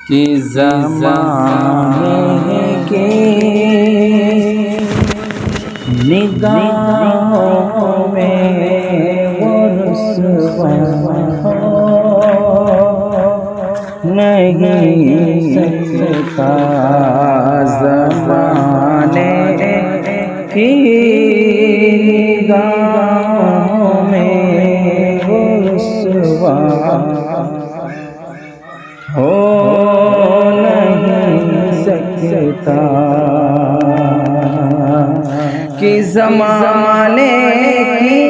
کہ زمانے کے نگاہوں میں وہ رسوا نہیں سکتا، زمانے کی نگاہوں میں وہ رسوا ہو نہیں سکتا، کہ زمانے کی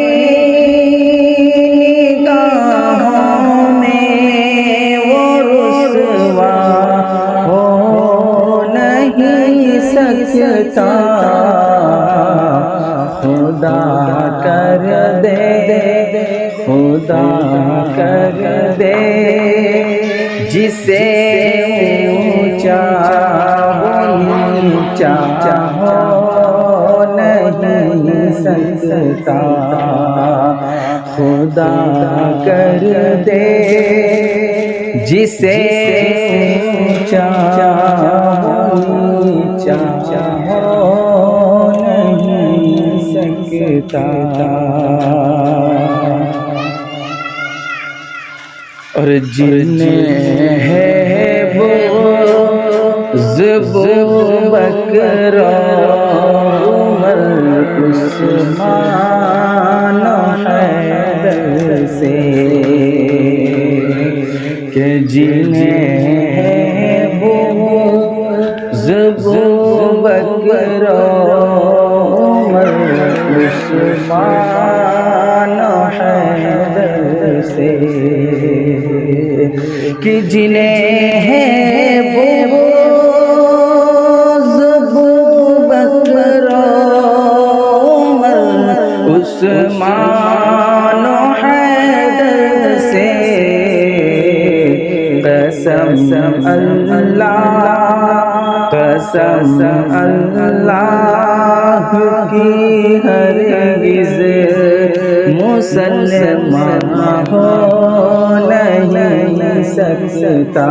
نگاہوں میں وہ رسوا ہو نہیں سکتا، خدا کر دے خدا کر دے جسے اونچا وہ نیچا ہو نہیں سکتا، خدا کر دے جسے اونچا وہ نیچا ہو نہیں سکتا۔ اور جنہیں ہے بکر عمر عثمان حیدر سے، کہ جنہیں ہے بکر عمر عثمان حیدر سے، کہ جنہیں ہے عثمان حیدر سے، قسم اللہ قسم اللہ کی ہرگز مسلمان ہو نہیں سکتا،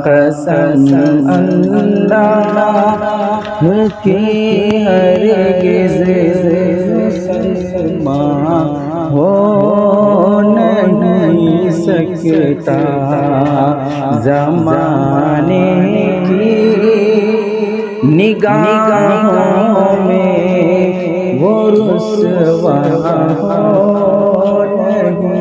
قسم اللہ کی ہرگز مسلمان ہو نہیں سکتا، زمانے کی نگاہوں میں وہ رسوا ہو نہیں